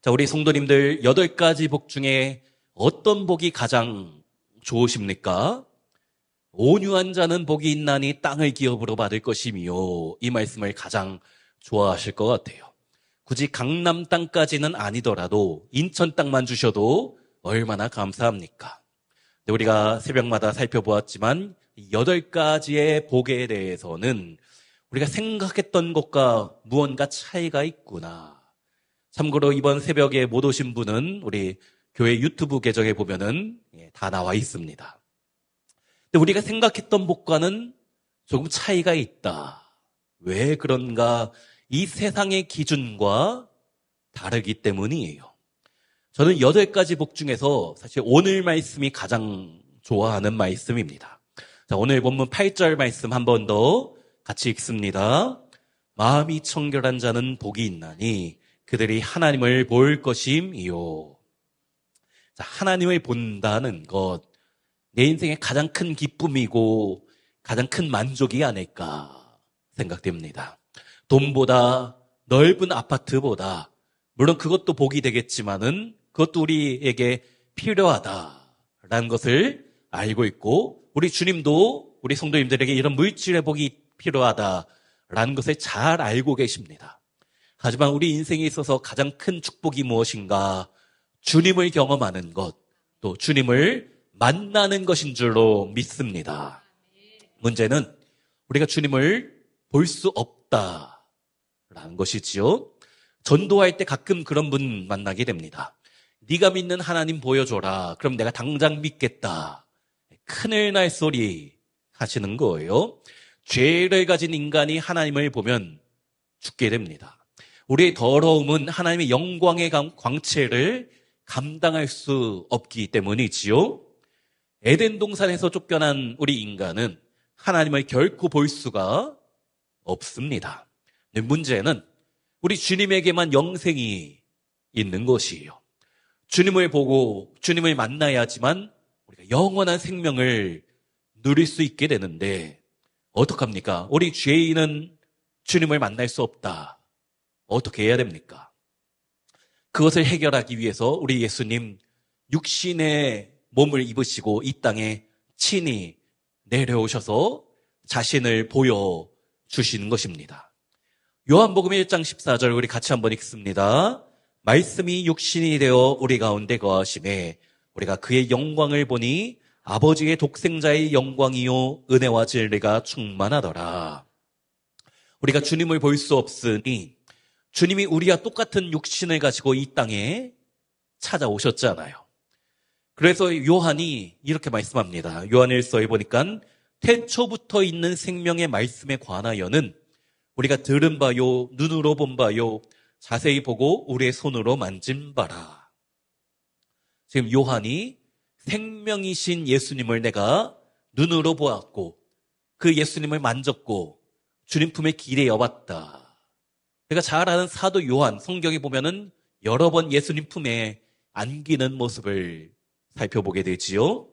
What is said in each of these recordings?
자, 우리 성도님들 8가지 복 중에 어떤 복이 가장 좋으십니까? 온유한 자는 복이 있나니 땅을 기업으로 받을 것이며, 이 말씀을 가장 좋아하실 것 같아요. 굳이 강남 땅까지는 아니더라도 인천 땅만 주셔도 얼마나 감사합니까? 우리가 새벽마다 살펴보았지만 8가지의 복에 대해서는 우리가 생각했던 것과 무언가 차이가 있구나. 참고로 이번 새벽에 못 오신 분은 우리 교회 유튜브 계정에 보면은 다 나와 있습니다. 근데 우리가 생각했던 복과는 조금 차이가 있다. 왜 그런가? 이 세상의 기준과 다르기 때문이에요. 저는 8가지 복 중에서 사실 오늘 말씀이 가장 좋아하는 말씀입니다. 자, 오늘 본문 8절 말씀 한 번 더 같이 읽습니다. 마음이 청결한 자는 복이 있나니 그들이 하나님을 볼 것임이요. 자, 하나님을 본다는 것, 내 인생의 가장 큰 기쁨이고 가장 큰 만족이 아닐까 생각됩니다. 돈보다, 넓은 아파트보다, 물론 그것도 복이 되겠지만은 그것도 우리에게 필요하다라는 것을 알고 있고, 우리 주님도 우리 성도님들에게 이런 물질의 복이 필요하다라는 것을 잘 알고 계십니다. 하지만 우리 인생에 있어서 가장 큰 축복이 무엇인가? 주님을 경험하는 것, 또 주님을 만나는 것인 줄로 믿습니다. 문제는 우리가 주님을 볼 수 없다라는 것이지요. 전도할 때 가끔 그런 분 만나게 됩니다. 네가 믿는 하나님 보여줘라. 그럼 내가 당장 믿겠다. 큰일 날 소리 하시는 거예요. 죄를 가진 인간이 하나님을 보면 죽게 됩니다. 우리의 더러움은 하나님의 영광의 광채를 감당할 수 없기 때문이지요. 에덴 동산에서 쫓겨난 우리 인간은 하나님을 결코 볼 수가 없습니다. 근데 문제는 우리 주님에게만 영생이 있는 것이에요. 주님을 보고 주님을 만나야지만 우리가 영원한 생명을 누릴 수 있게 되는데 어떡합니까? 우리 죄인은 주님을 만날 수 없다. 어떻게 해야 됩니까? 그것을 해결하기 위해서 우리 예수님 육신의 몸을 입으시고 이 땅에 친히 내려오셔서 자신을 보여주시는 것입니다. 요한복음 1장 14절 우리 같이 한번 읽습니다. 말씀이 육신이 되어 우리 가운데 거하심에 우리가 그의 영광을 보니 아버지의 독생자의 영광이요 은혜와 진리가 충만하더라. 우리가 주님을 볼 수 없으니 주님이 우리와 똑같은 육신을 가지고 이 땅에 찾아오셨잖아요. 그래서 요한이 이렇게 말씀합니다. 요한일서에 보니까 태초부터 있는 생명의 말씀에 관하여는 우리가 들은 바요, 눈으로 본 바요, 자세히 보고 우리의 손으로 만진 바라. 지금 요한이 생명이신 예수님을 내가 눈으로 보았고 그 예수님을 만졌고 주님 품에 기대어 봤다. 내가 잘 아는 사도 요한, 성경에 보면은 여러 번 예수님 품에 안기는 모습을 살펴보게 되지요.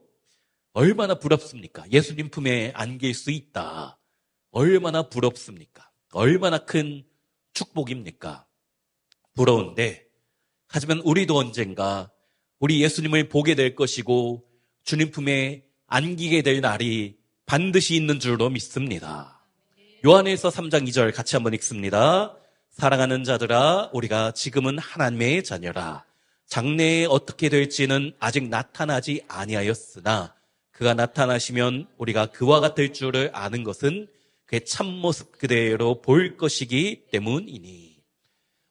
얼마나 부럽습니까? 예수님 품에 안길 수 있다. 얼마나 부럽습니까? 얼마나 큰 축복입니까? 부러운데, 하지만 우리도 언젠가 우리 예수님을 보게 될 것이고 주님 품에 안기게 될 날이 반드시 있는 줄로 믿습니다. 요한일서 3장 2절 같이 한번 읽습니다. 사랑하는 자들아, 우리가 지금은 하나님의 자녀라. 장래에 어떻게 될지는 아직 나타나지 아니하였으나 그가 나타나시면 우리가 그와 같을 줄을 아는 것은 그의 참모습 그대로 볼 것이기 때문이니.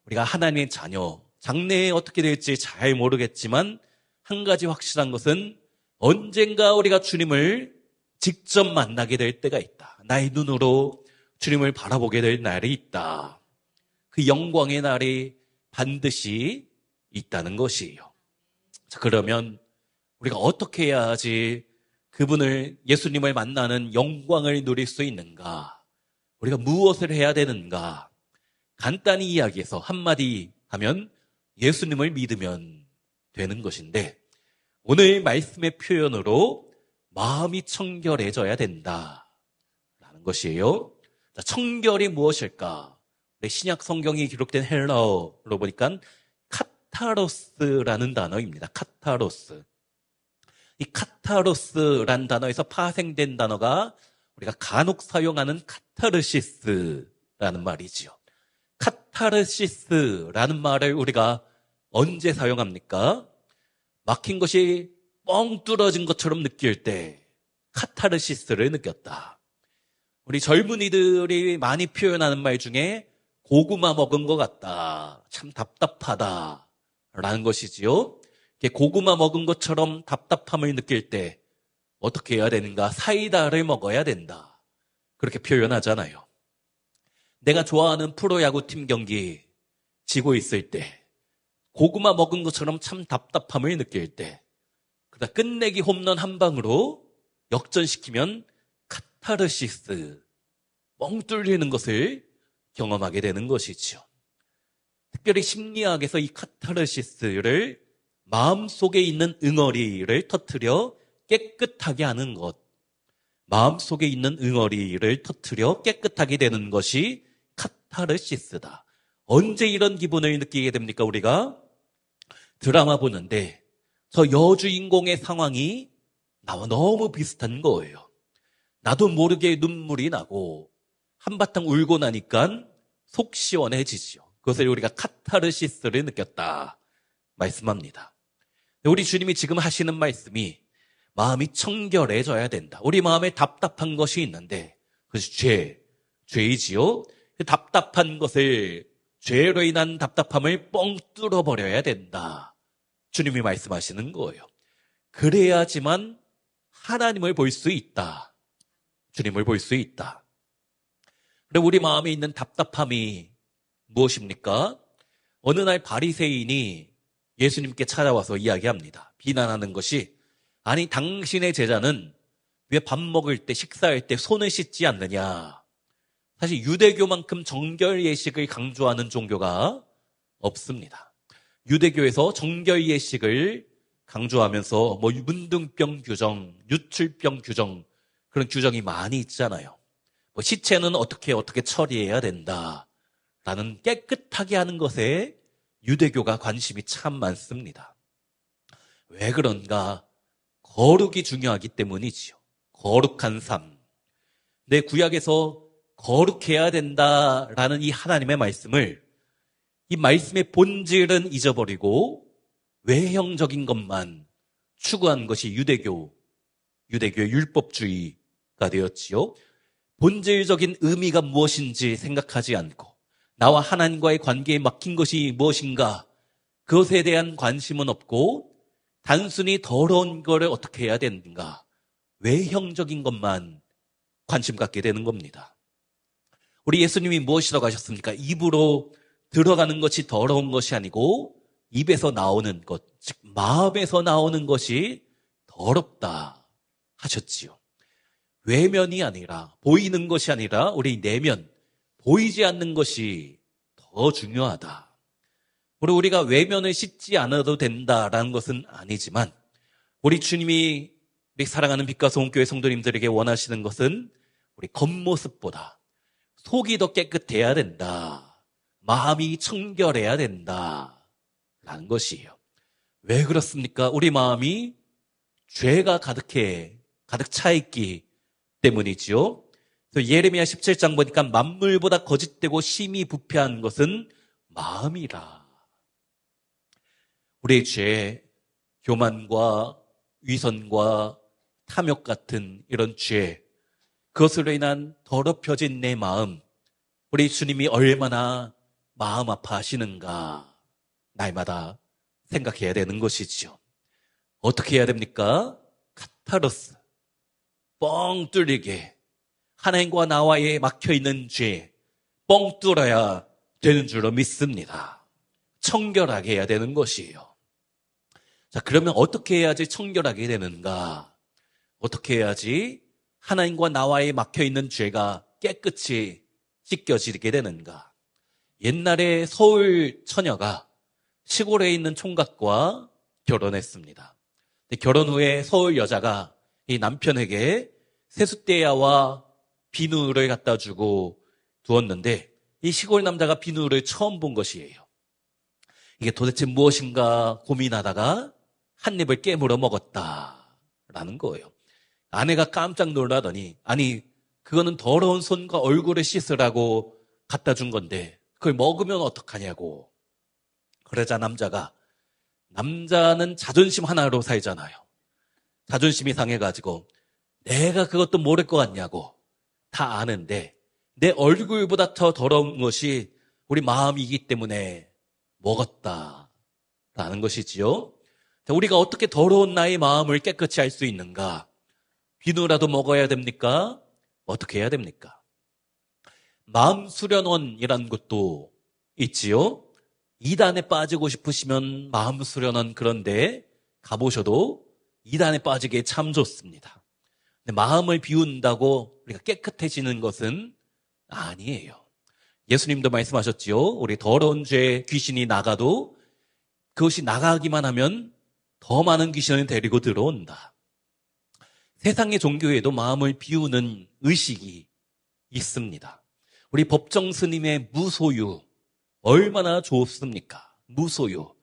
우리가 하나님의 자녀, 장래에 어떻게 될지 잘 모르겠지만 한 가지 확실한 것은 언젠가 우리가 주님을 직접 만나게 될 때가 있다. 나의 눈으로 주님을 바라보게 될 날이 있다. 그 영광의 날이 반드시 있다는 것이에요. 자, 그러면 우리가 어떻게 해야지 그분을, 예수님을 만나는 영광을 누릴 수 있는가? 우리가 무엇을 해야 되는가? 간단히 이야기해서 한마디 하면 예수님을 믿으면 되는 것인데, 오늘 말씀의 표현으로 마음이 청결해져야 된다라는 것이에요. 자, 청결이 무엇일까? 신약 성경이 기록된 헬라어로 보니까 카타로스라는 단어입니다. 카타로스. 이 카타로스란 단어에서 파생된 단어가 우리가 간혹 사용하는 카타르시스라는 말이지요. 카타르시스라는 말을 우리가 언제 사용합니까? 막힌 것이 뻥 뚫어진 것처럼 느낄 때 카타르시스를 느꼈다. 우리 젊은이들이 많이 표현하는 말 중에 고구마 먹은 것 같다. 참 답답하다. 라는 것이지요. 고구마 먹은 것처럼 답답함을 느낄 때 어떻게 해야 되는가? 사이다를 먹어야 된다. 그렇게 표현하잖아요. 내가 좋아하는 프로야구팀 경기 지고 있을 때 고구마 먹은 것처럼 참 답답함을 느낄 때 그러다 끝내기 홈런 한 방으로 역전시키면 카타르시스, 뻥 뚫리는 것을 경험하게 되는 것이죠. 특별히 심리학에서 이 카타르시스를 마음속에 있는 응어리를 터뜨려 깨끗하게 하는 것, 마음속에 있는 응어리를 터뜨려 깨끗하게 되는 것이 카타르시스다. 언제 이런 기분을 느끼게 됩니까? 우리가 드라마 보는데 저 여주인공의 상황이 나와 너무 비슷한 거예요. 나도 모르게 눈물이 나고 한바탕 울고 나니까 속 시원해지죠. 그것을 우리가 카타르시스를 느꼈다 말씀합니다. 우리 주님이 지금 하시는 말씀이 마음이 청결해져야 된다. 우리 마음에 답답한 것이 있는데 그것이 죄이지요. 그 답답한 것을, 죄로 인한 답답함을 뻥 뚫어버려야 된다. 주님이 말씀하시는 거예요. 그래야지만 하나님을 볼 수 있다. 주님을 볼 수 있다. 그리고 우리 마음에 있는 답답함이 무엇입니까? 어느 날 바리새인이 예수님께 찾아와서 이야기합니다. 비난하는 것이, 아니 당신의 제자는 왜 밥 먹을 때, 식사할 때 손을 씻지 않느냐. 사실 유대교만큼 정결 예식을 강조하는 종교가 없습니다. 유대교에서 정결 예식을 강조하면서 문둥병 규정, 유출병 규정, 그런 규정이 많이 있잖아요. 시체는 어떻게 처리해야 된다라는 깨끗하게 하는 것에 유대교가 관심이 참 많습니다. 왜 그런가? 거룩이 중요하기 때문이지요. 거룩한 삶. 내 구약에서 거룩해야 된다라는 이 하나님의 말씀을, 이 말씀의 본질은 잊어버리고 외형적인 것만 추구한 것이 유대교의 율법주의가 되었지요. 본질적인 의미가 무엇인지 생각하지 않고 나와 하나님과의 관계에 막힌 것이 무엇인가, 그것에 대한 관심은 없고 단순히 더러운 거를 어떻게 해야 되는가, 외형적인 것만 관심 갖게 되는 겁니다. 우리 예수님이 무엇이라고 하셨습니까? 입으로 들어가는 것이 더러운 것이 아니고 입에서 나오는 것, 즉 마음에서 나오는 것이 더럽다 하셨지요. 외면이 아니라, 보이는 것이 아니라 우리 내면, 보이지 않는 것이 더 중요하다. 그리고 우리가 외면을 씻지 않아도 된다라는 것은 아니지만, 우리 주님이 우리 사랑하는 빛과 소금교회 성도님들에게 원하시는 것은 우리 겉모습보다 속이 더 깨끗해야 된다. 마음이 청결해야 된다. 라는 것이에요. 왜 그렇습니까? 우리 마음이 죄가 가득 차 있기 때문이지요. 그래서 예레미야 17장 보니까 만물보다 거짓되고 심히 부패한 것은 마음이라. 우리의 죄, 교만과 위선과 탐욕 같은 이런 죄, 그것으로 인한 더럽혀진 내 마음, 우리 주님이 얼마나 마음 아파하시는가 날마다 생각해야 되는 것이지요. 어떻게 해야 됩니까? 카타르스, 뻥 뚫리게 하나님과 나와의 막혀있는 죄 뻥 뚫어야 되는 줄로 믿습니다. 청결하게 해야 되는 것이에요. 자, 그러면 어떻게 해야지 청결하게 되는가? 어떻게 해야지 하나님과 나와의 막혀있는 죄가 깨끗이 씻겨지게 되는가? 옛날에 서울 처녀가 시골에 있는 총각과 결혼했습니다. 결혼 후에 서울 여자가 이 남편에게 세숫대야와 비누를 갖다 주고 두었는데, 이 시골 남자가 비누를 처음 본 것이에요. 이게 도대체 무엇인가 고민하다가 한 입을 깨물어 먹었다라는 거예요. 아내가 깜짝 놀라더니 아니 그거는 더러운 손과 얼굴을 씻으라고 갖다 준 건데 그걸 먹으면 어떡하냐고. 그러자 남자는 자존심 하나로 살잖아요. 자존심이 상해가지고 내가 그것도 모를 것 같냐고. 다 아는데 내 얼굴보다 더 더러운 것이 우리 마음이기 때문에 먹었다라는 것이지요. 우리가 어떻게 더러운 나의 마음을 깨끗이 할 수 있는가? 비누라도 먹어야 됩니까? 어떻게 해야 됩니까? 마음 수련원이라는 것도 있지요. 이단에 빠지고 싶으시면 마음 수련원 그런데 가보셔도 이단에 빠지기에 참 좋습니다. 근데 마음을 비운다고 우리가 깨끗해지는 것은 아니에요. 예수님도 말씀하셨지요. 우리 더러운 죄 귀신이 나가도 그것이 나가기만 하면 더 많은 귀신을 데리고 들어온다. 세상의 종교에도 마음을 비우는 의식이 있습니다. 우리 법정 스님의 무소유 얼마나 좋습니까? 무소유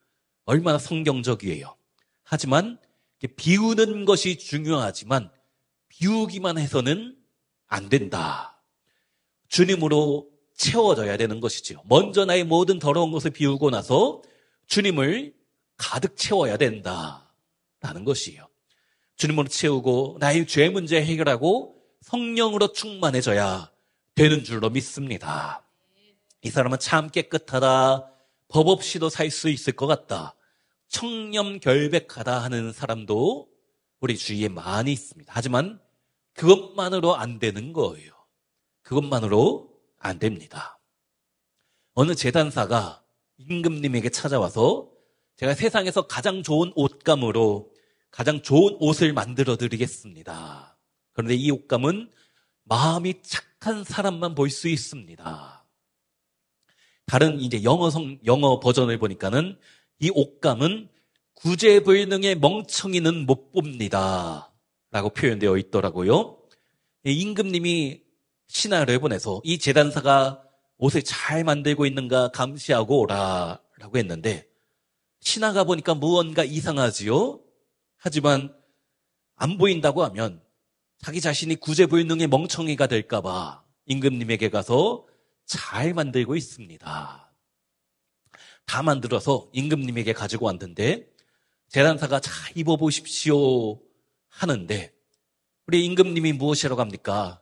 얼마나 성경적이에요. 하지만 비우는 것이 중요하지만 비우기만 해서는 안 된다. 주님으로 채워져야 되는 것이지요. 먼저 나의 모든 더러운 것을 비우고 나서 주님을 가득 채워야 된다라는 것이에요. 주님으로 채우고 나의 죄 문제 해결하고 성령으로 충만해져야 되는 줄로 믿습니다. 이 사람은 참 깨끗하다. 법 없이도 살 수 있을 것 같다. 청렴결백하다 하는 사람도 우리 주위에 많이 있습니다. 하지만 그것만으로 안 되는 거예요. 그것만으로 안 됩니다. 어느 제단사가 임금님에게 찾아와서 제가 세상에서 가장 좋은 옷감으로 가장 좋은 옷을 만들어 드리겠습니다. 그런데 이 옷감은 마음이 착한 사람만 볼 수 있습니다. 다른 이제 영어 버전을 보니까는 이 옷감은 구제불능의 멍청이는 못 봅니다. 라고 표현되어 있더라고요. 임금님이 신하를 보내서 이 제단사가 옷을 잘 만들고 있는가 감시하고 오라 라고 했는데 신하가 보니까 무언가 이상하지요? 하지만 안 보인다고 하면 자기 자신이 구제불능의 멍청이가 될까봐 임금님에게 가서 잘 만들고 있습니다. 다 만들어서 임금님에게 가지고 왔는데 제단사가 잘 입어보십시오 하는데 우리 임금님이 무엇이라고 합니까?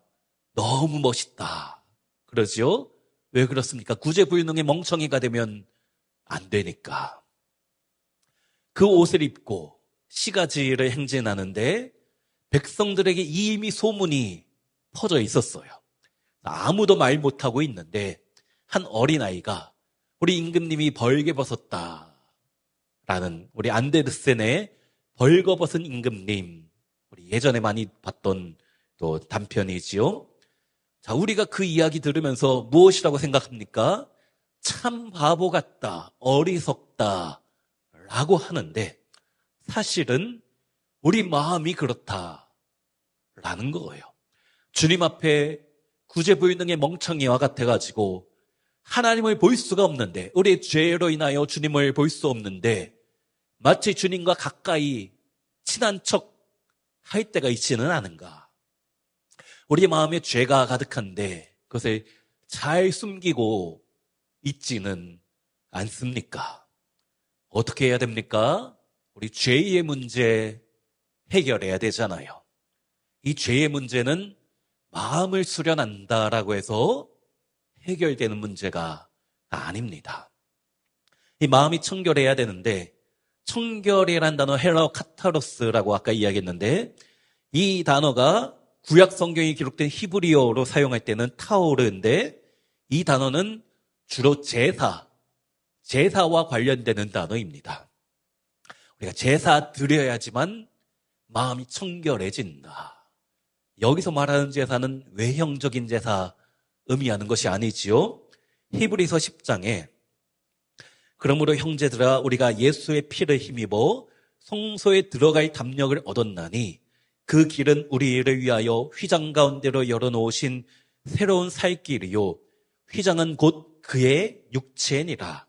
너무 멋있다. 그러지요? 왜 그렇습니까? 구제불능의 멍청이가 되면 안 되니까. 그 옷을 입고 시가지를 행진하는데 백성들에게 이미 소문이 퍼져 있었어요. 아무도 말 못하고 있는데 한 어린아이가 우리 임금님이 벌게벗었다 라는 우리 안데르센의 벌거벗은 임금님, 우리 예전에 많이 봤던 또 단편이지요. 자, 우리가 그 이야기 들으면서 무엇이라고 생각합니까? 참 바보 같다, 어리석다 라고 하는데 사실은 우리 마음이 그렇다라는 거예요. 주님 앞에 구제불능의 멍청이와 같아가지고 하나님을 볼 수가 없는데 우리의 죄로 인하여 주님을 볼 수 없는데 마치 주님과 가까이 친한 척 할 때가 있지는 않은가. 우리 마음에 죄가 가득한데 그것을 잘 숨기고 있지는 않습니까? 어떻게 해야 됩니까? 우리 죄의 문제 해결해야 되잖아요. 이 죄의 문제는 마음을 수련한다라고 해서 해결되는 문제가 아닙니다. 이 마음이 청결해야 되는데 청결이란 단어 헬라어 카타로스라고 아까 이야기했는데 이 단어가 구약 성경이 기록된 히브리어로 사용할 때는 타오르인데 이 단어는 주로 제사와 관련되는 단어입니다. 우리가 제사 드려야지만 마음이 청결해진다. 여기서 말하는 제사는 외형적인 제사 의미하는 것이 아니지요. 히브리서 10장에 그러므로 형제들아 우리가 예수의 피를 힘입어 성소에 들어갈 담력을 얻었나니 그 길은 우리를 위하여 휘장 가운데로 열어놓으신 새로운 살 길이요 휘장은 곧 그의 육체니라.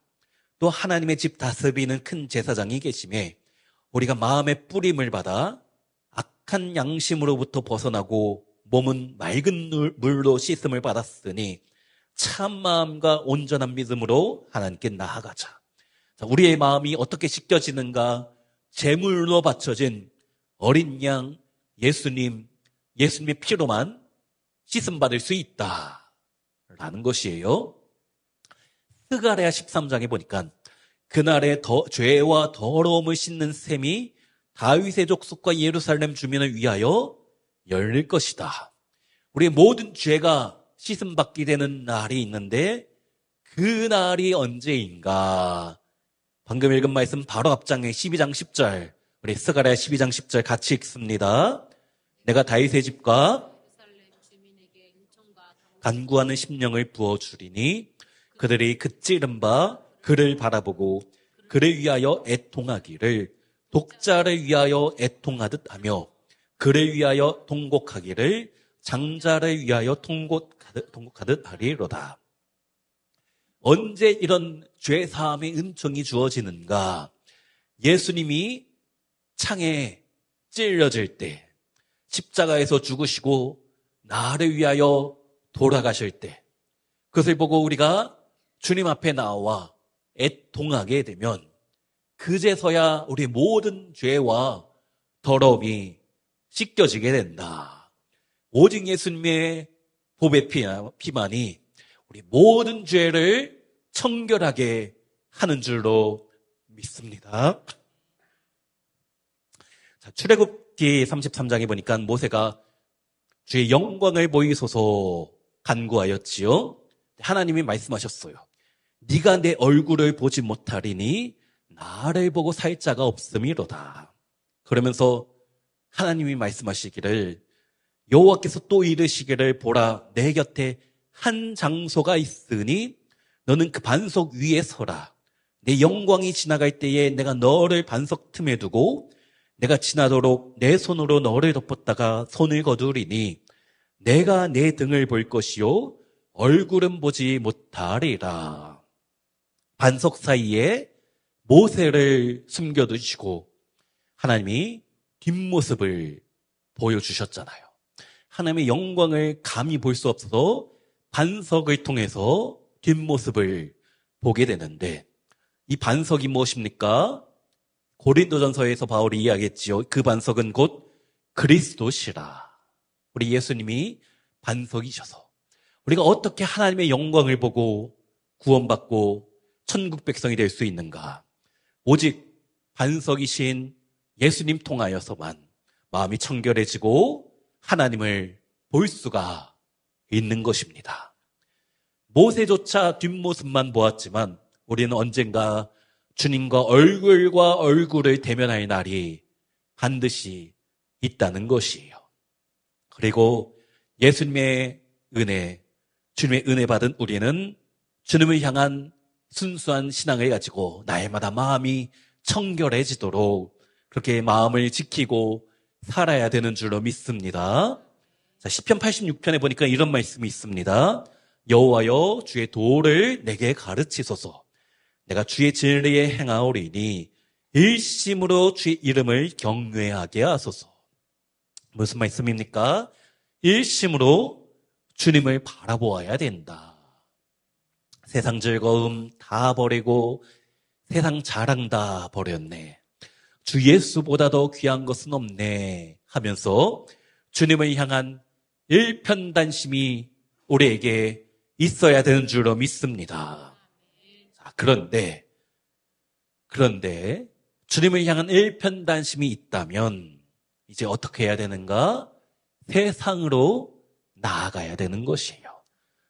또 하나님의 집 다스리는 큰 제사장이 계심에 우리가 마음의 뿌림을 받아 악한 양심으로부터 벗어나고 몸은 맑은 물로 씻음을 받았으니 참 마음과 온전한 믿음으로 하나님께 나아가자. 자, 우리의 마음이 어떻게 씻겨지는가? 제물로 바쳐진 어린 양 예수님의 피로만 씻음 받을 수 있다라는 것이에요. 스가랴 13장에 보니까 그날의 죄와 더러움을 씻는 셈이 다윗의 족속과 예루살렘 주민을 위하여 열릴 것이다. 우리의 모든 죄가 씻음 받게 되는 날이 있는데 그 날이 언제인가? 방금 읽은 말씀 바로 앞장에 12장 10절, 우리 스가랴 12장 10절 같이 읽습니다. 내가 다윗의 집과 간구하는 심령을 부어주리니 그들이 그 찌른 바 그를 바라보고 그를 위하여 애통하기를 독자를 위하여 애통하듯 하며 그를 위하여 통곡하기를 장자를 위하여 통곡하듯 하리로다. 언제 이런 죄사함의 은총이 주어지는가? 예수님이 창에 찔려질 때, 십자가에서 죽으시고 나를 위하여 돌아가실 때, 그것을 보고 우리가 주님 앞에 나와 애통하게 되면 그제서야 우리 모든 죄와 더러움이 씻겨지게 된다. 오직 예수님의 보배 피만이 우리 모든 죄를 청결하게 하는 줄로 믿습니다. 자, 출애굽기 33장에 보니까 모세가 주의 영광을 보이소서 간구하였지요. 하나님이 말씀하셨어요. 네가 내 얼굴을 보지 못하리니 나를 보고 살 자가 없음이로다. 그러면서 하나님이 말씀하시기를 여호와께서 또 이르시기를 보라 내 곁에 한 장소가 있으니 너는 그 반석 위에 서라. 내 영광이 지나갈 때에 내가 너를 반석 틈에 두고 내가 지나도록 내 손으로 너를 덮었다가 손을 거두리니 내가 내 등을 볼 것이요 얼굴은 보지 못하리라. 반석 사이에 모세를 숨겨두시고 하나님이 뒷모습을 보여주셨잖아요. 하나님의 영광을 감히 볼 수 없어서 반석을 통해서 뒷모습을 보게 되는데 이 반석이 무엇입니까? 고린도전서에서 바울이 이야기했지요. 그 반석은 곧 그리스도시라. 우리 예수님이 반석이셔서 우리가 어떻게 하나님의 영광을 보고 구원받고 천국 백성이 될 수 있는가? 오직 반석이신 예수님 통하여서만 마음이 청결해지고 하나님을 볼 수가 있는 것입니다. 모세조차 뒷모습만 보았지만 우리는 언젠가 주님과 얼굴과 얼굴을 대면할 날이 반드시 있다는 것이에요. 그리고 예수님의 은혜, 주님의 은혜 받은 우리는 주님을 향한 순수한 신앙을 가지고 날마다 마음이 청결해지도록 그렇게 마음을 지키고 살아야 되는 줄로 믿습니다. 자, 시편 86편에 보니까 이런 말씀이 있습니다. 여호와여 주의 도를 내게 가르치소서. 내가 주의 진리에 행하오리니 일심으로 주의 이름을 경외하게 하소서. 무슨 말씀입니까? 일심으로 주님을 바라보아야 된다. 세상 즐거움 다 버리고 세상 자랑 다 버렸네. 주 예수보다 더 귀한 것은 없네 하면서 주님을 향한 일편단심이 우리에게 있어야 되는 줄로 믿습니다. 자, 그런데 주님을 향한 일편단심이 있다면 이제 어떻게 해야 되는가? 세상으로 나아가야 되는 것이에요.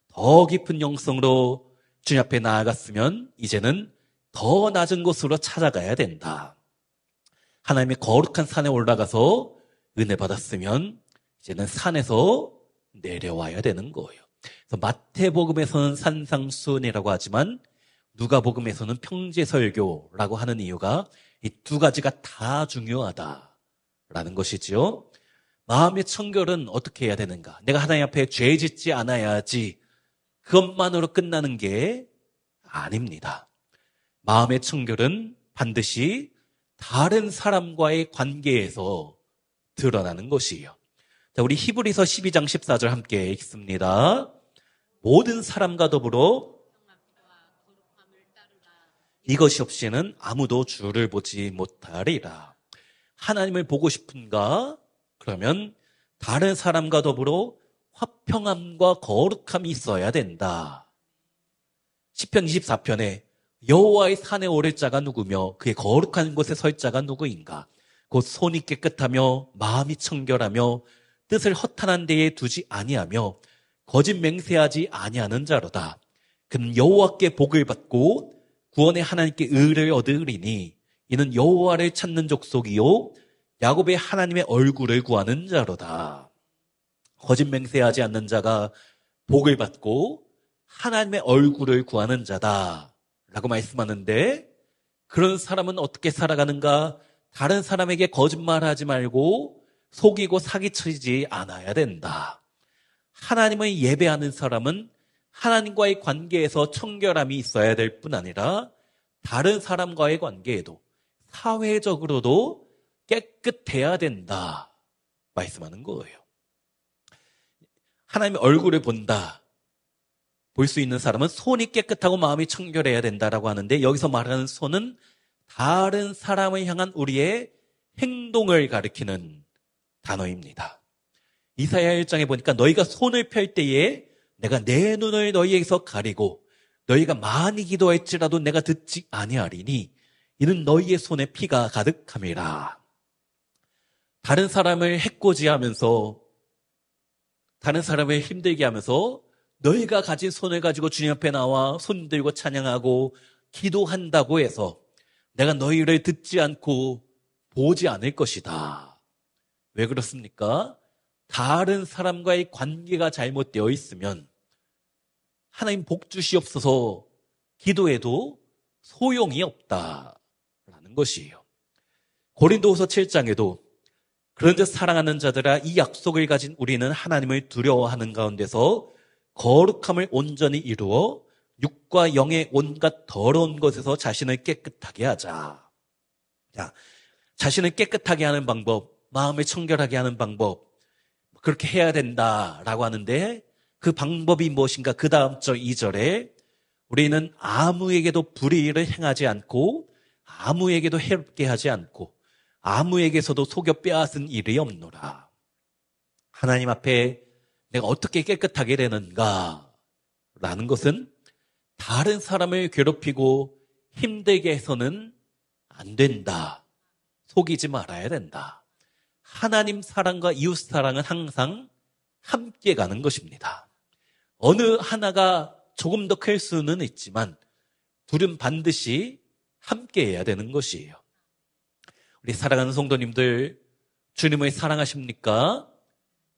더 깊은 영성으로 주님 앞에 나아갔으면 이제는 더 낮은 곳으로 찾아가야 된다. 하나님의 거룩한 산에 올라가서 은혜 받았으면 이제는 산에서 내려와야 되는 거예요. 그래서 마태복음에서는 산상수훈이라고 하지만 누가복음에서는 평제설교라고 하는 이유가 이 두 가지가 다 중요하다라는 것이지요. 마음의 청결은 어떻게 해야 되는가? 내가 하나님 앞에 죄 짓지 않아야지 그것만으로 끝나는 게 아닙니다. 마음의 청결은 반드시 다른 사람과의 관계에서 드러나는 것이에요. 자, 우리 히브리서 12장 14절 함께 읽습니다. 모든 사람과 더불어 이것이 없이는 아무도 주를 보지 못하리라. 하나님을 보고 싶은가? 그러면 다른 사람과 더불어 화평함과 거룩함이 있어야 된다. 시편 24편에 여호와의 산에 오를 자가 누구며 그의 거룩한 곳에 설 자가 누구인가? 곧 손이 깨끗하며 마음이 청결하며 뜻을 허탄한 데에 두지 아니하며 거짓 맹세하지 아니하는 자로다. 그는 여호와께 복을 받고 구원의 하나님께 의를 얻으리니 이는 여호와를 찾는 족속이요 야곱의 하나님의 얼굴을 구하는 자로다. 거짓 맹세하지 않는 자가 복을 받고 하나님의 얼굴을 구하는 자다 라고 말씀하는데, 그런 사람은 어떻게 살아가는가? 다른 사람에게 거짓말하지 말고 속이고 사기치지 않아야 된다. 하나님을 예배하는 사람은 하나님과의 관계에서 청결함이 있어야 될 뿐 아니라 다른 사람과의 관계에도 사회적으로도 깨끗해야 된다 말씀하는 거예요. 하나님의 얼굴을 본다. 볼 수 있는 사람은 손이 깨끗하고 마음이 청결해야 된다라고 하는데, 여기서 말하는 손은 다른 사람을 향한 우리의 행동을 가리키는 단어입니다. 이사야 1장에 보니까 너희가 손을 펼 때에 내가 내 눈을 너희에게서 가리고 너희가 많이 기도할지라도 내가 듣지 아니하리니 이는 너희의 손에 피가 가득함이라. 다른 사람을 해코지하면서 다른 사람을 힘들게 하면서 너희가 가진 손을 가지고 주님 앞에 나와 손 들고 찬양하고 기도한다고 해서 내가 너희를 듣지 않고 보지 않을 것이다. 왜 그렇습니까? 다른 사람과의 관계가 잘못되어 있으면 하나님 복 주시옵소서 기도해도 소용이 없다라는 것이에요. 고린도후서 7장에도 그런즉 사랑하는 자들아 이 약속을 가진 우리는 하나님을 두려워하는 가운데서 거룩함을 온전히 이루어 육과 영의 온갖 더러운 것에서 자신을 깨끗하게 하자. 자, 자신을 깨끗하게 하는 방법, 마음을 청결하게 하는 방법, 그렇게 해야 된다라고 하는데, 그 방법이 무엇인가? 그 다음 절 2절에 우리는 아무에게도 불의를 행하지 않고 아무에게도 해롭게 하지 않고 아무에게서도 속여 빼앗은 일이 없노라. 하나님 앞에 내가 어떻게 깨끗하게 되는가? 라는 것은 다른 사람을 괴롭히고 힘들게 해서는 안 된다. 속이지 말아야 된다. 하나님 사랑과 이웃 사랑은 항상 함께 가는 것입니다. 어느 하나가 조금 더 클 수는 있지만 둘은 반드시 함께 해야 되는 것이에요. 우리 사랑하는 성도님들, 주님을 사랑하십니까?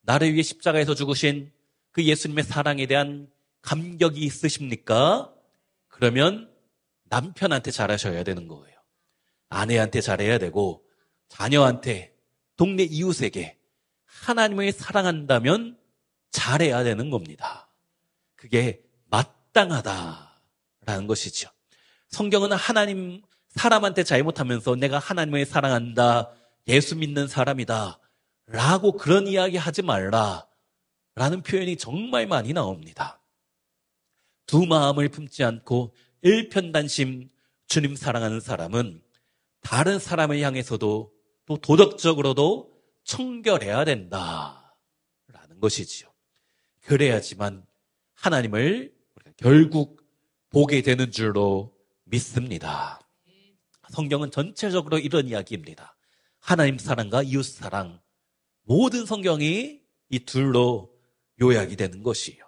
나를 위해 십자가에서 죽으신 그 예수님의 사랑에 대한 감격이 있으십니까? 그러면 남편한테 잘하셔야 되는 거예요. 아내한테 잘해야 되고 자녀한테, 동네 이웃에게 하나님을 사랑한다면 잘해야 되는 겁니다. 그게 마땅하다라는 것이죠. 성경은 하나님, 사람한테 잘못하면서 내가 하나님을 사랑한다, 예수 믿는 사람이다 라고 그런 이야기 하지 말라 라는 표현이 정말 많이 나옵니다. 두 마음을 품지 않고 일편단심 주님 사랑하는 사람은 다른 사람을 향해서도 또 도덕적으로도 청결해야 된다라는 것이지요. 그래야지만 하나님을 우리가 결국 보게 되는 줄로 믿습니다. 성경은 전체적으로 이런 이야기입니다. 하나님 사랑과 이웃 사랑, 모든 성경이 이 둘로 요약이 되는 것이에요.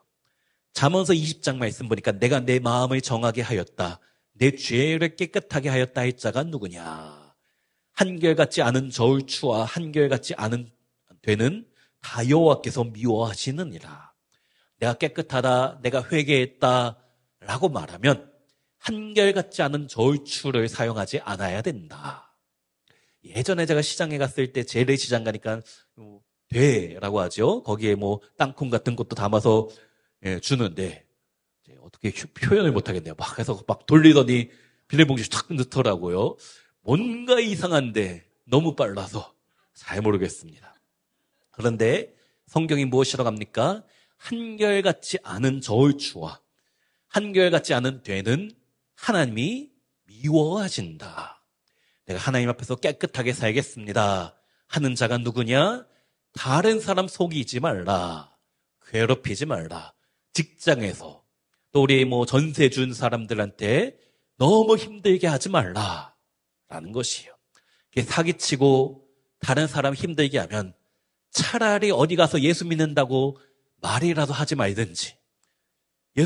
잠언서 20장 말씀 보니까 내가 내 마음을 정하게 하였다, 내 죄를 깨끗하게 하였다 할 자가 누구냐? 한결같지 않은 저울추와 한결같지 않은 되는 다 여호와께서 미워하시느니라. 내가 깨끗하다, 내가 회개했다 라고 말하면 한결같지 않은 저울추를 사용하지 않아야 된다. 예전에 제가 시장에 갔을 때 재래시장 가니까 되라고 하죠. 거기에 뭐 땅콩 같은 것도 담아서 주는데 어떻게 표현을 못하겠네요. 막 해서 막 돌리더니 비닐봉지 탁 넣더라고요. 뭔가 이상한데 너무 빨라서 잘 모르겠습니다. 그런데 성경이 무엇이라고 합니까? 한결같지 않은 저울추와 한결같지 않은 되는 하나님이 미워하신다. 내가 하나님 앞에서 깨끗하게 살겠습니다 하는 자가 누구냐? 다른 사람 속이지 말라. 괴롭히지 말라. 직장에서 또 우리 전세 준 사람들한테 너무 힘들게 하지 말라. 라는 것이에요. 사기치고 다른 사람 힘들게 하면 차라리 어디 가서 예수 믿는다고 말이라도 하지 말든지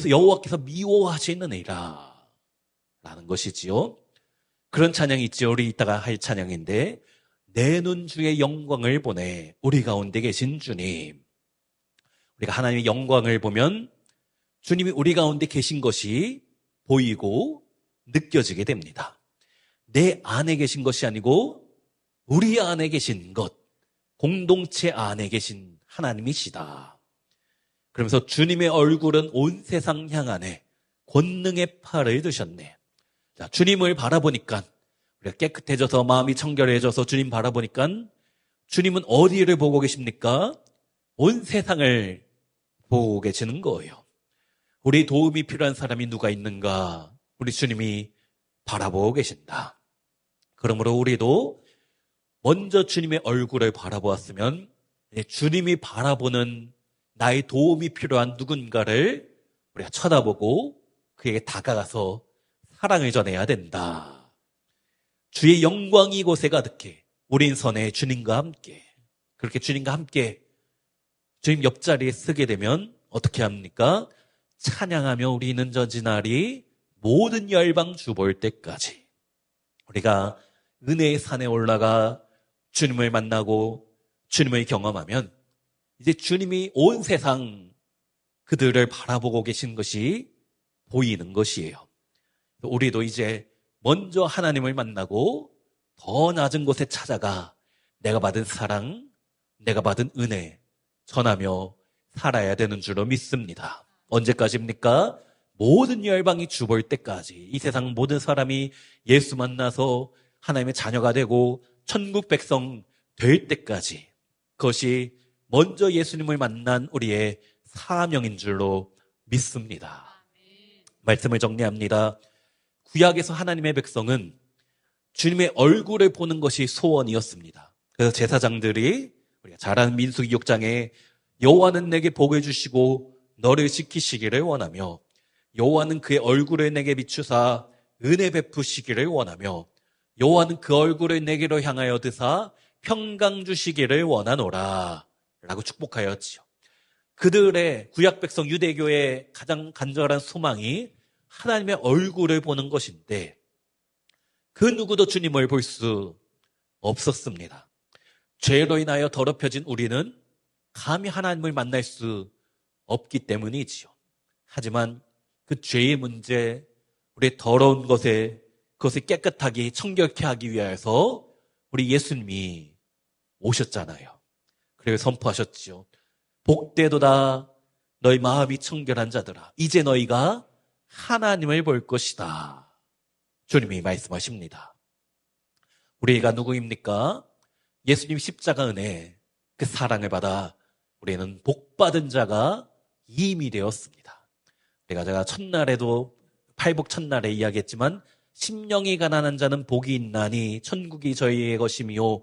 여호와께서 미워하시느니라 라는 것이지요. 그런 찬양이 있죠. 우리 이따가 할 찬양인데 내 눈 주의 영광을 보내 우리 가운데 계신 주님. 우리가 하나님의 영광을 보면 주님이 우리 가운데 계신 것이 보이고 느껴지게 됩니다. 내 안에 계신 것이 아니고 우리 안에 계신 것, 공동체 안에 계신 하나님이시다. 그러면서 주님의 얼굴은 온 세상 향하네 권능의 팔을 드셨네. 자, 주님을 바라보니까 우리가 깨끗해져서 마음이 청결해져서 주님 바라보니까 주님은 어디를 보고 계십니까? 온 세상을 보고 계시는 거예요. 우리 도움이 필요한 사람이 누가 있는가? 우리 주님이 바라보고 계신다. 그러므로 우리도 먼저 주님의 얼굴을 바라보았으면 주님이 바라보는 나의 도움이 필요한 누군가를 우리가 쳐다보고 그에게 다가가서 사랑을 전해야 된다. 주의 영광이 이곳에 가득해 우린 선해 주님과 함께. 그렇게 주님과 함께 주님 옆자리에 쓰게 되면 어떻게 합니까? 찬양하며 우리는 저지날이 모든 열방 주 볼 때까지 우리가 은혜의 산에 올라가 주님을 만나고 주님을 경험하면 이제 주님이 온 세상 그들을 바라보고 계신 것이 보이는 것이에요. 우리도 이제 먼저 하나님을 만나고 더 낮은 곳에 찾아가 내가 받은 사랑, 내가 받은 은혜 전하며 살아야 되는 줄로 믿습니다. 언제까지입니까? 모든 열방이 주 볼 때까지, 이 세상 모든 사람이 예수 만나서 하나님의 자녀가 되고 천국 백성 될 때까지, 그것이 먼저 예수님을 만난 우리의 사명인 줄로 믿습니다. 말씀을 정리합니다. 구약에서 하나님의 백성은 주님의 얼굴을 보는 것이 소원이었습니다. 그래서 제사장들이 우리가 잘 아는 민수기 6장에 여호와는 내게 복을 주시고 너를 지키시기를 원하며 여호와는 그의 얼굴을 내게 비추사 은혜 베푸시기를 원하며 여호와는 그 얼굴을 내게로 향하여 드사 평강 주시기를 원하노라 라고 축복하였지요. 그들의 구약 백성 유대교의 가장 간절한 소망이 하나님의 얼굴을 보는 것인데 그 누구도 주님을 볼 수 없었습니다. 죄로 인하여 더럽혀진 우리는 감히 하나님을 만날 수 없기 때문이지요. 하지만 그 죄의 문제, 우리의 더러운 그것을 깨끗하게 청결케 하기 위하여서 우리 예수님이 오셨잖아요. 그리고 선포하셨지요. 복되도다 너희 마음이 청결한 자들아, 이제 너희가 하나님을 볼 것이다. 주님이 말씀하십니다. 우리가 누구입니까? 예수님 십자가 은혜, 그 사랑을 받아 우리는 복받은 자가 이미 되었습니다. 제가 첫날에도 팔복 첫날에 이야기했지만 심령이 가난한 자는 복이 있나니 천국이 저희의 것이미요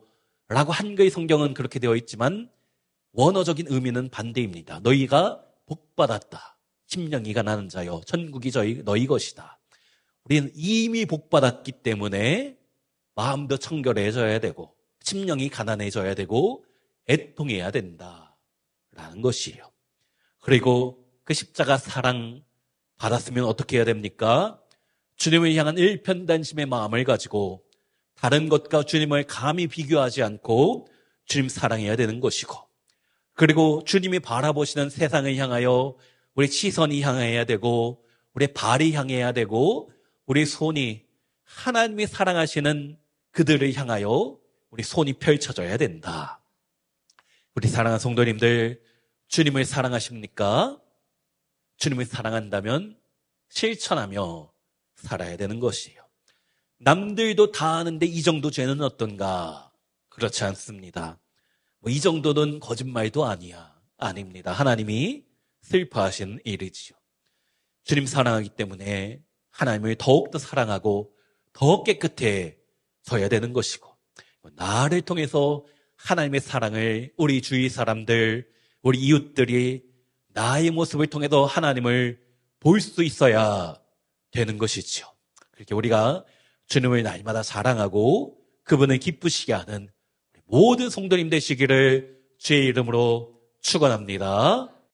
라고 한글 성경은 그렇게 되어 있지만 원어적인 의미는 반대입니다. 너희가 복받았다. 심령이 가난한 자여 천국이 너희 것이다. 우리는 이미 복받았기 때문에 마음도 청결해져야 되고 심령이 가난해져야 되고 애통해야 된다라는 것이에요. 그리고 그 십자가 사랑 받았으면 어떻게 해야 됩니까? 주님을 향한 일편단심의 마음을 가지고 다른 것과 주님을 감히 비교하지 않고 주님 사랑해야 되는 것이고, 그리고 주님이 바라보시는 세상을 향하여 우리 시선이 향해야 되고 우리 발이 향해야 되고 우리 손이 하나님이 사랑하시는 그들을 향하여 우리 손이 펼쳐져야 된다. 우리 사랑하는 성도님들, 주님을 사랑하십니까? 주님을 사랑한다면 실천하며 살아야 되는 것이에요. 남들도 다 아는데 이 정도 죄는 어떤가? 그렇지 않습니다. 이 정도는 거짓말도 아니야. 아닙니다. 하나님이 슬퍼하신 일이지요. 주님 사랑하기 때문에 하나님을 더욱더 사랑하고 더 깨끗해져야 되는 것이고, 나를 통해서 하나님의 사랑을 우리 주위 사람들, 우리 이웃들이 나의 모습을 통해서 하나님을 볼 수 있어야 되는 것이죠. 그렇게 우리가 주님을 날마다 사랑하고 그분을 기쁘시게 하는 모든 성도님 되시기를 주의 이름으로 축원합니다.